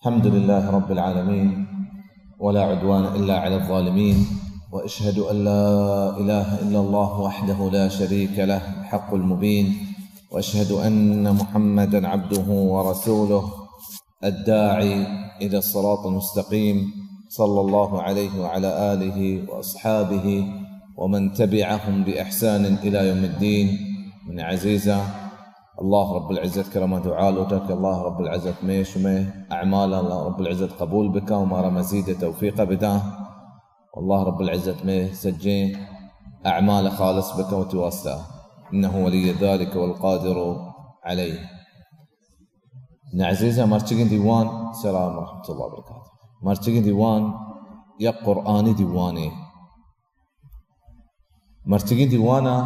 الحمد لله رب العالمين، ولا عدوان إلا على الظالمين، وأشهد أن لا إله إلا الله وحده لا شريك له الحق المبين، وأشهد أن محمدا عبده ورسوله الداعي إلى الصراط المستقيم، صلى الله عليه وعلى آله وأصحابه ومن تبعهم بإحسان إلى يوم الدين. من عزيزة الله رب العزة كرم دعالتك، الله رب العزة ميشمه أعمال الله رب العزة قبول بك وما مزيد توفيق بدا، والله رب العزة ميه سجين أعمال خالص بك وتواسته، إنه ولي ذلك والقادر عليه. من عزيزة مرتقين ديوان، السلام ورحمة الله وبركاته. مرتقين ديوان يا قرآني ديواني، مرتقين ديوانا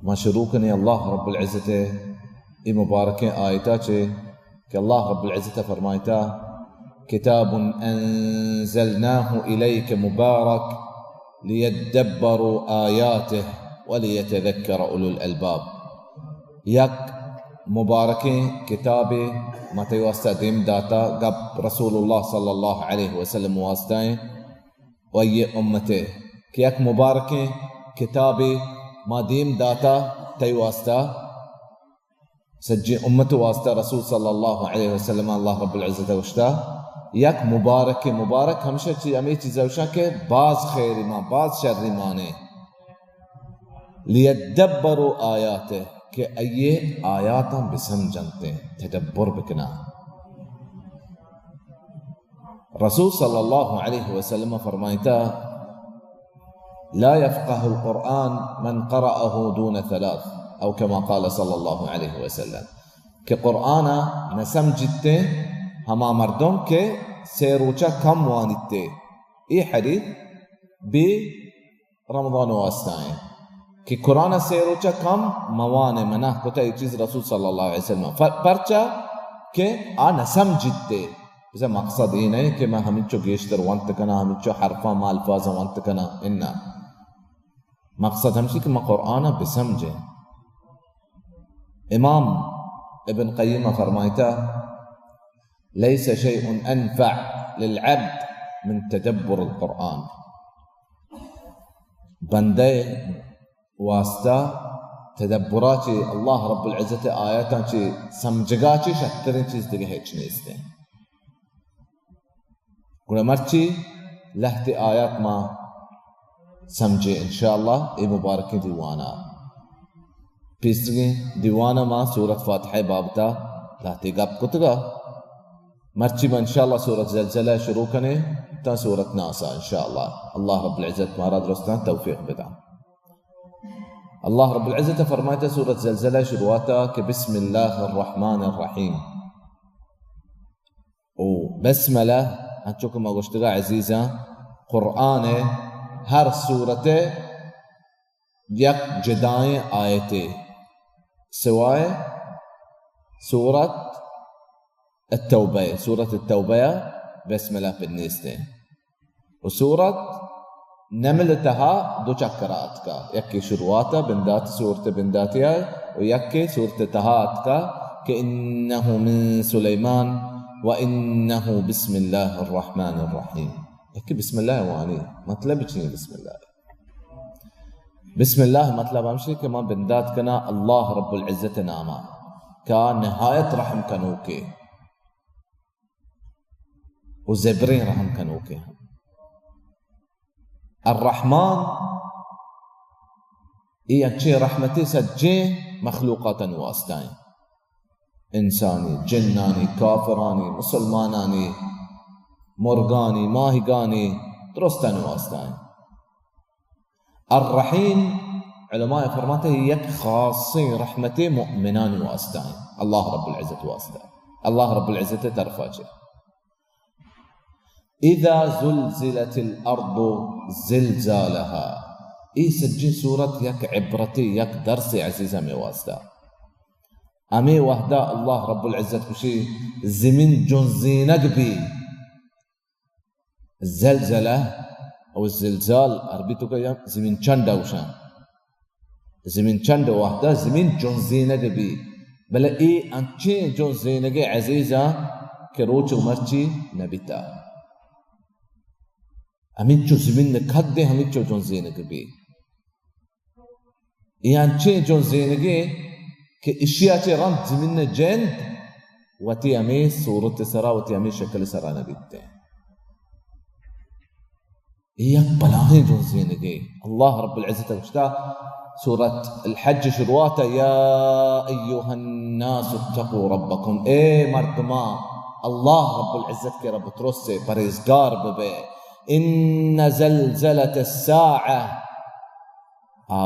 ما شروكني الله رب العزة مباركين آياتك كالله رب العزة فرمايتا: كتاب أنزلناه إليك مبارك ليدبروا آياته وليتذكر أولو الألباب. يك مباركين كتابي ما تيواستا ديم داتا قب رسول الله صلى الله عليه وسلم واسطين وي أمته كيك مباركين كتابي ما ديم داتا تيواستا سجي أمته واسطة رسول صلى الله عليه وسلم. الله رب العزة وشتا يك مبارك مبارك همشه أميتي زوشا که باز خيري ما باز شر مانه ليدبروا آياته که أي آياتا بسمجنته تدبر بكنا. رسول صلى الله عليه وسلم فرمايتا: لا يفقه القرآن من قرأه دون ثلاث، أو كما قال صلى الله عليه وسلم كقرآن نسم جدته هما مردم كي سيروچا كم وانته. اي حديث برمضان واسطائن كي قرآن سيروچا كم موانه منه كتا اي چیز رسول صلى الله عليه وسلم پرچا كي نسم جدته. بس مقصد اي نہیں کہ میں ہمچو گیشتر وانت کنا ہمچو حرفا ما الفاظا وانت کنا، انہ مقصد همشي کہ میں قرآن بسمجھے. امام ابن قيم فرمايتا: ليس شيء أنفع للعبد من تدبر القرآن. بندے واسطہ تدبراتي الله رب العزة آياتانچی سمجھگاچی شترین چیز دیگه هیچ نیسته. گوڑا مرچی لحت آیات ما سمجھے انشاءاللہ اے مبارکی دیوانا پیسرگی دیوانا ما سورة فاتحة بابتا لحتی گب کتگا مرچی ما انشاءاللہ سورة زلزلہ شروع کنے تا سورة ناسا انشاءاللہ. اللہ رب العزت مارا درستان توفیق بدا. اللہ رب العزت فرماتا سورة زلزلہ شروعاتا کہ بسم اللہ الرحمن الرحیم. و بسملہ هنشوكم ما قشتغا عزيزة قرآن هر سورة يك جدائي آيتي سواء سورة التوبة. سورة التوبة بسم الله بالنسبة، وسورة نملتها دو چکرات يكي شروعاتا بندات سورة بنداتها، ويكي سورة تهاتك كإنه من سليمان وإنه بسم الله الرحمن الرحيم. يكي بسم الله واني مطلب چني بسم الله. بسم الله مطلب همشي كما بندات كنا الله رب العزة ناما كان نهاية رحم كنوكي وزبرين رحم كنوكي. الرحمن إيه أكشي رحمتي سجي مخلوقات واسطين، إنساني جناني كافراني مسلماناني مرغاني ماهقاني درستان واسطين. الرحيم علماء فرماته يك خاصي رحمته مؤمنان واسطين. الله رب العزة واسطة، الله رب العزة ترفاجه. إذا زلزلت الأرض زلزالها. إيه سجين سورة يك عبرتي يك درسي عزيزة مواسطة. أمي وحدا الله رب العزة كشي زمن جنزينك بي الزلزلة أو الزلزال أربيتو كيام زمن چند وشان زمن چند وحدا زمن جنزينك بي بلا إيه أنچين جنزينك عزيزة کہ روچ مرچی نبیتا ہمچو زمین کھد دے ہمچو جون زینگ بھی یہاں چے جون زینگے کہ اشیاء چے رند زمین جند وتی ہمیں صورت سرا وتی ہمیں شکل سرا نبیتے ہیں یک بلاغیں جون زینگے اللہ رب العزت وشتا سورة الحج شرواتا يا أيها الناس اتقوا ربكم اے مردما اللہ رب العزت کے رب ترسے پرہیزگار ببے ان زلزلة الساعة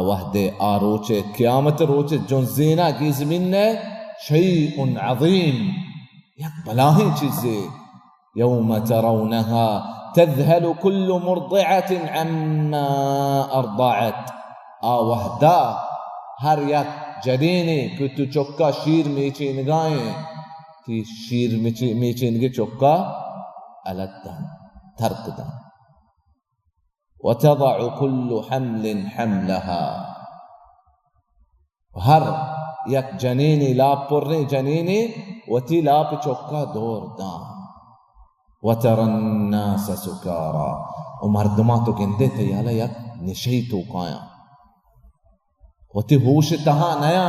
وحدے روچے قیامت روچے جون زینا کی زمین نے شیء عظیم یک بلاہیں چیزیں یوم ترونها تذهل كل مرضعة عما أرضعت وحدہ ہر یک جنینے کہ تو چکا شیر میچے نگائیں تی شیر میچے نگے چکا علت دن ترک دن وتضع كل حمل حملها ہر یک جنینے لاپ پرنے جنینے وتی لاپ چکا دور دان وترى الناس سكارى ومردماتو گندے تھے یالا یک نشی تو قایا وتی ہوش تہا نیا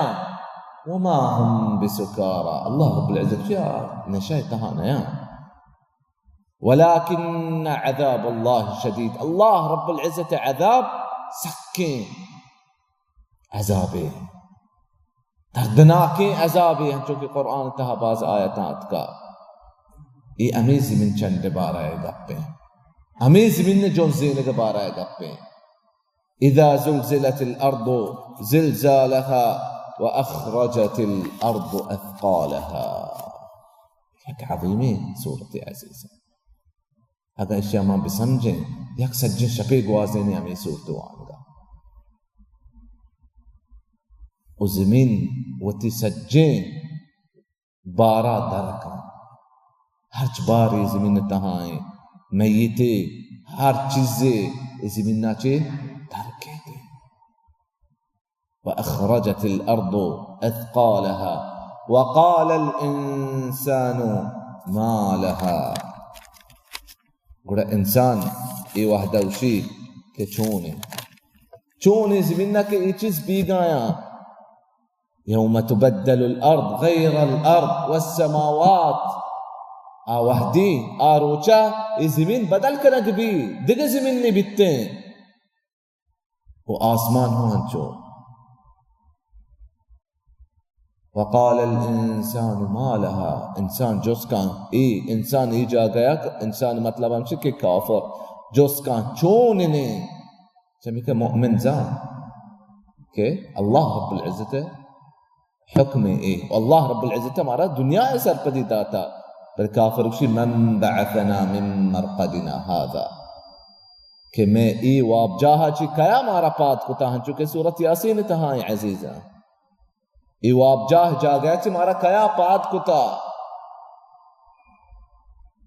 وما هم بسكارى اللہ رب العزت کیا نشی تہا نیا ولكن عذاب الله شدید اللہ رب العزت عذاب سکیں عذابے دردناکیں عذابے ہم چونکہ قرآن تہا باز آیتات کا یہ امیزی من چند بارہ گپے امیزی من جون زینگ بارہ گپے اذا زلزلت الارض زلزالها واخرجت الارض اثقالها یک عظیمین صورت عزیزہ اگر اشیاء ما بسمجھیں یک سجن شپے گوازیں ہمیں صورت وانگا و زمین وتی سجن بارہ درکا ہر باری زمین تہائیں میتے ہر چیزیں زمین ناچے ترکے دے وأخرجت الأرض أثقالها وقال الإنسان ما لها گوڑا انسان ای وحدوشی کہ چونے زمینہ کے ای چیز بھی گایا یوم تبدل الارض غیر الارض والسماوات وحدی روچا ای زمین بدل کرنگ بھی دیگه زمین نہیں بیتے ہیں وہ آسمان ہو ہنچو وقال الانسان ما لها انسان جس کان انسان ای جا گیا انسان مطلب ہمشہ کہ کافر جس کان چون نے سمی کہ مؤمن زان کہ اللہ رب العزت حکم اللہ رب العزت ہمارا دنیا سر پدی داتا پر کافر اکشی من بعثنا من مرقدنا هذا کہ میں واب جاہا چی کیا مارا پاد کتا ہن چکے سورت یاسین تہائیں عزیزہ واب جاہ جا گیا چی مارا کیا پاد کتا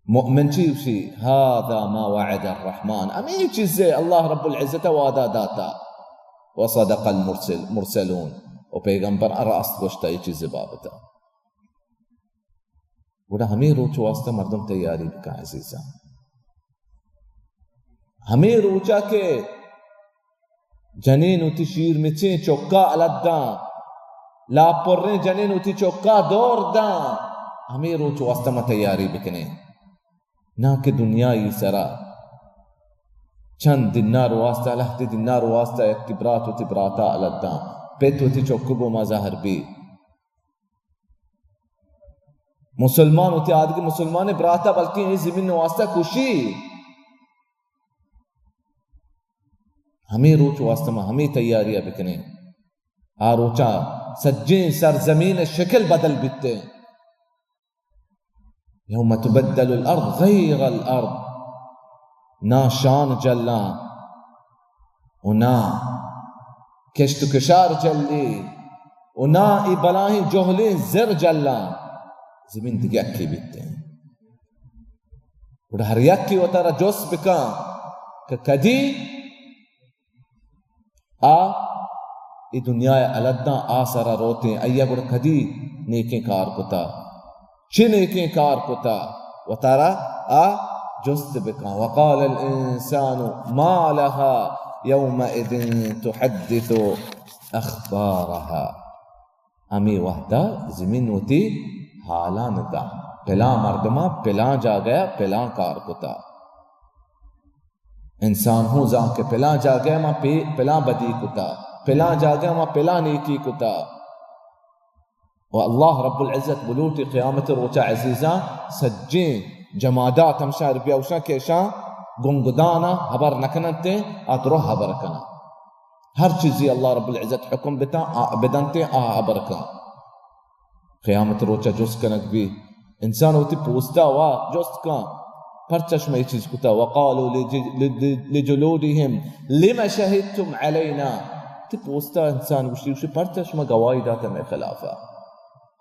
مؤمن چی اکشی هذا ما وعد الرحمن امی چیزے اللہ رب العزت وعدہ داتا وصدق المرسلون و پیغمبر راست گوشتا یہ چیز بابتا گوڑا ہمیں روچ واسطہ مردم تیاری بکا عزیزہ ہمیں روچا کے جنین ہوتی شیر مچیں چوکا علداں لا پرنے جنین ہوتی چوکا دور داں ہمیں روچ واسطہ میں تیاری بکنے نہ کہ دنیای سرا چند دینار واسطہ لہتی دینار واسطہ ایک تبرات و تبراتا علداں پیت ہوتی چوکو بو مظاہر بھی مسلمان ہوتی آدھگی مسلمان براتا بلکہ یہ زمین واسطہ کشی ہمیں روچ واسطہ میں ہمیں تیاریاں بکنے روچا سجین سرزمین شکل بدل بیتے یوم تبدل الارض غیر الارض نا شان جلنا ونا کشت کشار جلی ونا ای بلاہیں جوہلیں زر جلنا زمین دیگه اکی بیتے ہیں اور ہر یکی و تارا جوس بکا کہ کدی ای دنیا علدنا روتے ہیں ایا گوڑا کدی نیکیں کار کتا چھ نیکیں کار کتا وترى جست بك. وقال الإنسان ما لها يومئذ تحدث أخبارها. अमी वहदा जमीन होती हाला नदा पिला मर्दमा पिला जा गया पिला कार कुता इंसान हूँ जा के पिला जा गया मां पिला बदी कुता पिला जा गया मां पिला नेकी कुता. व अल्लाह रब्बुल इज्जत बुलूटी क़यामत रोचा अजीजा सज्जें जमादात हमशा रुपया उशा केशा गुंगदाना हबर नकनते आतरो हबर कना हर चीज़ी अल्लाह रब्बुल इज्जत हुक्म बिता बिदनते हबर का. क़यामत रोचा जुस कनक भी इंसान होती पूछता हुआ जुस का परचश में चीज कुता. वक़ालू लिजुलूदिहिम लिमा शहिदतुम अलैना. ती पूछता इंसान उसी परचश में गवाही दाता में खिलाफा.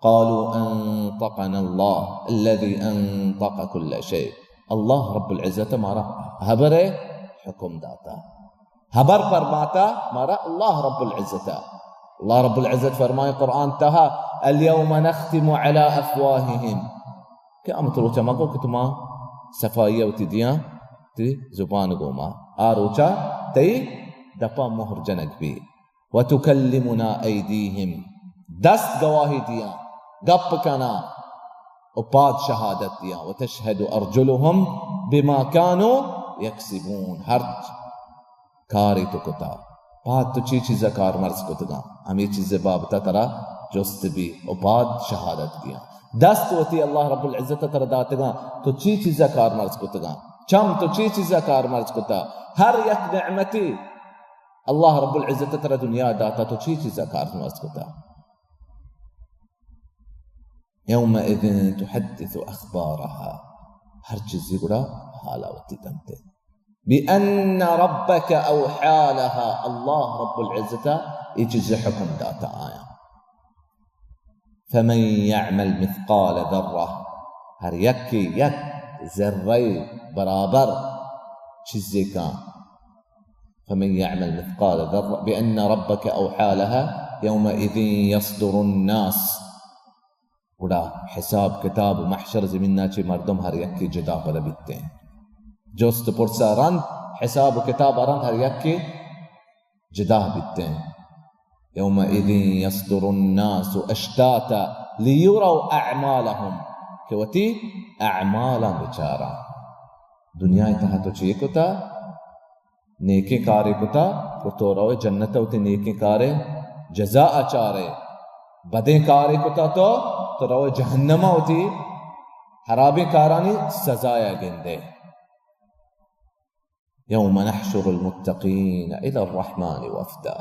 क़ालू अंतक़ना अल्लाह अल्लज़ी अंतक़ कुल्ल शै. अल्लाह रब्बुल इज्जत हमारा हबर है हुक्म दाता हबर फरमाता मारा अल्लाह रब्बुल इज्जत. अल्लाह रब्बुल इज्जत फरमाए कुरान तहा अल-यौम नख्तिमु अला अफ़वाहिहिम. क़यामत रोचा मको कि तुमा सफाइया उती दिया ती जुबान गोमा आरोचा तई दपा मोहर जनक भी. व तुकल्लिमुना ऐदीहिम दस्त गवाही दिया गप कना उपाद शहादत दिया. व तशहदु अर्जुलुहुम बिमा कानू यक्सिबून. हर कारी तो कुता पाद तो चीज़ कार मर्ज कुतगा हमें चीज़ें बाबता तरा जोस्त भी उपाद शहादत दिया. दस्त होती अल्लाह रब्बुल इज्जत तरह दातगा तो चीज़ कार मर्ज कुतगा चम तो चीज़ कार मर्ज कुता. हर यक नेमती अल्लाह रब्बुल इज्जत तरह दुनिया दाता तो चीज़ कार मर्ज कुता. यौमइज़िन तुहद्दिसु अख़बारहा. हर चीज़ गुड़ा हालावती तंते बिअन्न रब्बक औहा लहा. अल्लाह रब्बुल इज्जत इज्ज़ हुक्म दाता आया. फमन यअमल मिस्क़ाल ज़र्रा. हर यक ज़र्रे बराबर चीज़ का. फमन यअमल मिस्क़ाल ज़र्रा बिअन्न रब्बक औहा लहा यौमइज़िन यस्दुरुन नास. उड़ा हिसाब किताब महशर ज़मीन चे मर्दम हर यक की जुदा पर बिकते हैं. जोस्त पुरसा रंग हिसाब किताब रंग हर यक के जुदा बिकते हैं. यौमइज़िन यस्दुरुन नास अश्ताता लियुरौ अअमालहुम. कि वती अअमाला बेचारा दुनिया तहा तो चाहिए कुता नेके कारे कुता तो रोए जन्नत उते नेके कारे जजा आचारे बदे कारे कुता तो रोए जहन्नमा होती हराबे कारानी सजाया गेंदे. यौम नहशुरुल मुत्तक़ीन इला अर्रहमान वफ़दा.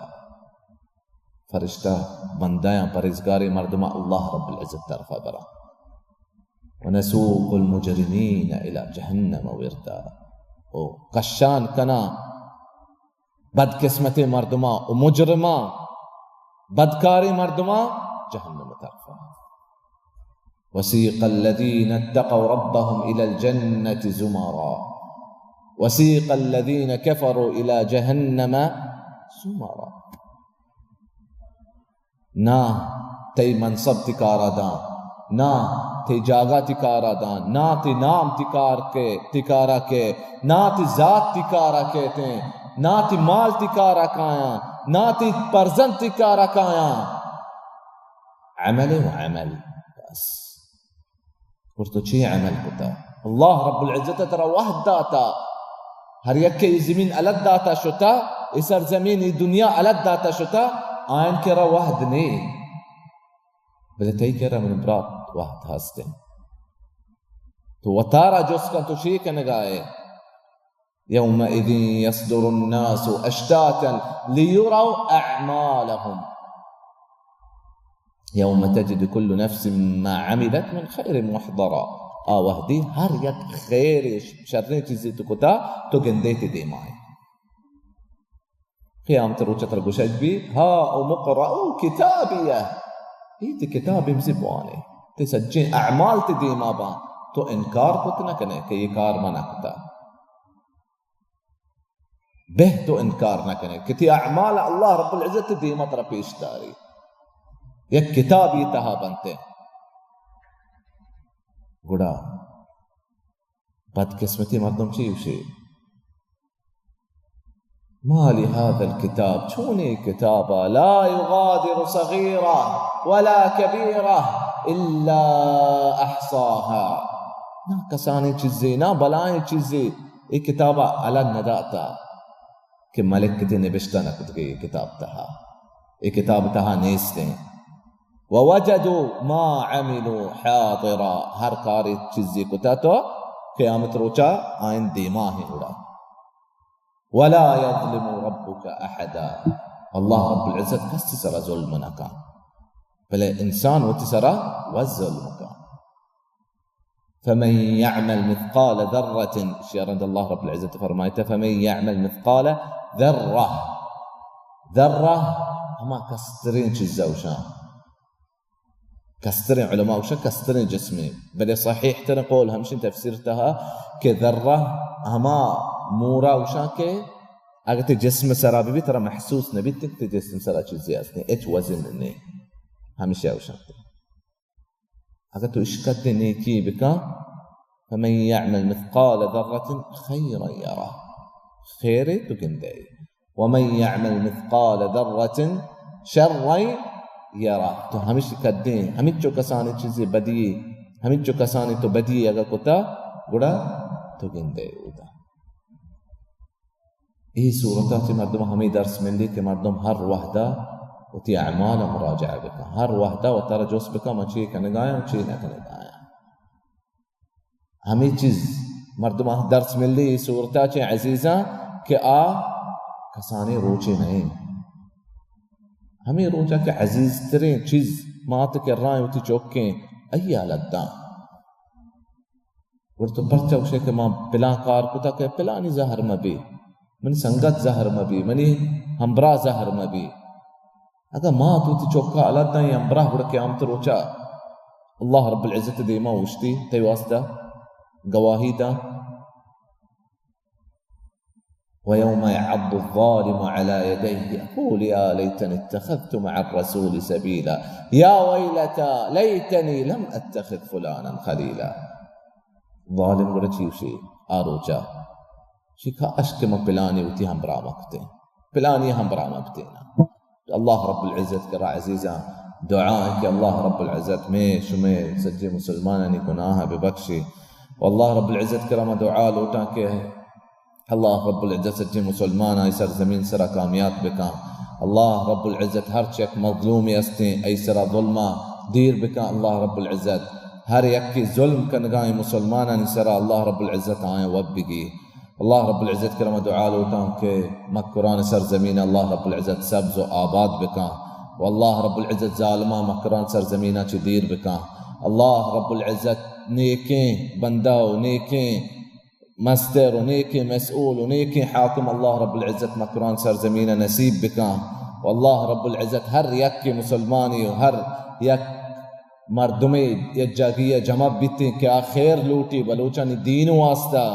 फरिश्ता बंदायां परहेज़गारे मर्दमा अल्लाह रब्बुल इज्जत तरफ़ा बरा. व नसूक़ुल मुजरिमीन इला जहन्नम विरदा. ओ कशान कना बदकिस्मते मर्दमा ओ मुजरिमा बदकारे मर्दमा जहन्नम तरफ़ा. वसीक़ल लज़ीन इत्तक़ौ रब्बहुम इलल जन्नति ज़ुमरा वसीक़ल लज़ीन कफ़रू इला जहन्नम ज़ुमरा. ना ते मनसब तिकारा दान ना ते जागा तिकारा दान ना ते नाम तिकारा के ना ते जात तिकारा कहते ना ते माल तिकारा काया ना ते परजन तिकारा काया. अमल व अमल बस तो ची अमल कुता. अल्लाह रब्बुल इज्जत तरा वहद दाता हर यक ज़मीन अलग दाता शुता इसर ज़मीन दुनिया अलग दाता शुता. आयन केरा वहद ने बले तई केरा मन ब्रात वहद हस्ते तो वतारा जोस्का तो शीक नगाए. यौमइज़िन यस्दुरुन नासु अश्तातन लियुरौ अअमालहुम. यौम तजिदु कुल्लु नफ्सिन मा अमिलत मिन खैरिन मुहदरा. वहदी हर यक खैर शर्रे चीज़ें तो कुता तो गंदे ते देमाए. क़यामत रोचा तर गुशज भी हा ओ मुक़रअू किताबिया. ये किताब मज़िबाने ते सज्जे अमाल ते देमा बा तो इनकार कुत न कने कि ये कार मना कुता बह तो इनकार न कने कि अमाल अल्लाह रब्बुल इज्जत देमा तरह पेश दारी. एक किताब ये तहा बनते गुड़ा بدقسمتي مردم شي وشي. ما لهذا الكتاب شوني كتابه لا يغادر صغيرة ولا كبيرة إلا أحصاها. نا كساني چیزی نا بلائیں چیزی. ای کتابہ الگ نداتا کہ ملک کتی نبشتہ نکت گئی کتاب تہا. ای کتاب تہا نیستیں. ووجدوا ما عملوا حاضرا. ہر کاری چیزی کتا تو قیامت روچا آئین دیما ہی اڑا. ولا يظلم ربك أحدا. الله رب العزة كستسر ظلمنا كان بل إنسان وتسرى والظلم كان. فمن يعمل مثقال ذرة شيرند الله رب العزة فرمايته فمن يعمل مثقال ذرة أما كسترين شزاوشان كسترين علماء وشا كسترين جسمي بل صحيح تنقول همشين تفسيرتها كذرة أما مورا وشا كي اگر جسم سرا بھی ترى محسوس نبي تك جسم سرا چیزی اصلی اچ وزن نہیں ہمیشہ وشا اگر تو اشکت نیکی بکا فمن يعمل مثقال ذرة خيرا يره خير تكندي ومن يعمل مثقال ذرة شرا يره. تو ہمیشہ کدیں ہمیں جو کسانی چیزیں بدی ہمیں جو کسانی تو بدی اگر کتا گڑا تو گندے ہوتا. ای صورتات مردم ہمیں درس ملی کہ مردم ہر وحدہ وتی اعمال مراجعہ بکا ہر وحدہ و ترى جوس بکا ما چی کنگایا و چی نہ کنگایا. ہمیں چیز مردم درس ملی ای صورتات عزیزہ کہ کسانی روچے نہیں. ہمیں روچا کہ عزیز ترین چیز مات کے رائیں وتی چوکیں ایا لدان ورتو پرچا وشے کہ ما پلان کار کتا کہ پلانی زہر مبی من سنگت زہر مبی منی ہمبرا زہر مبی اگر ما توتی چوکا علادنا یہ ہمبرا بڑا قیامت روچا اللہ رب العزت دیما وشتی تی واسطہ گواہی دا. ويوم يعض الظالم على يديه يقول يا ليتني اتخذت مع الرسول سبيلا يا ويلتى ليتني لم اتخذ فلانا خليلا. ظالم گڑا چیوشی آروچا شکا اشک ما پلانی وتی ہم برامکتے پلانی ہم برامکتینا. اللہ رب العزت کرا عزیزا دعائیں کہ اللہ رب العزت میں شمیں سجی مسلمانانی گناہ ببخشی. واللہ رب العزت کرا ما دعا لوٹا کہ اللہ رب العزت سجی مسلمان ای سرزمین سرا کامیاب بکا. اللہ رب العزت ہر چک مظلومی استیں ای سرا ظلمہ دیر بکا. اللہ رب العزت ہر یک کی ظلم کنگائیں مسلمانانی سرا اللہ رب العزت آئیں وبگی. اللہ رب العزت کرم دعا لوٹاں کہ مکران سرزمین اللہ رب العزت سبز و آباد بکا. واللہ رب العزت ظالمہ مکران سرزمینہ چی دیر بکا. اللہ رب العزت نیکیں بندہ و نیکیں مستر و نیکیں مسئول و نیکیں حاکم اللہ رب العزت مکران سرزمینہ نصیب بکا. واللہ رب العزت ہر یک کی مسلمانی و ہر یک مردمی یک جاگیہ جمع بیتے کہ آخیر لوٹی بلوچانی دین واسطہ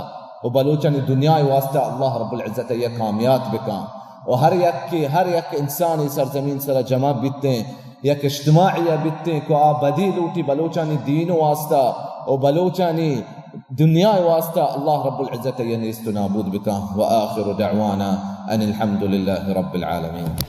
و بلوچانی دنیا واسطہ اللہ رب العزت یہ کامیات بکا. و ہر یک انسانی سرزمین سر جمع بیتے یک اجتماعیہ بیتے کہ بدی لوٹی بلوچانی دین واسطہ و بلوچانی دنیا واسطہ اللہ رب العزت یہ نیست نابود بکا. و آخر دعوانا ان الحمد للہ رب العالمین.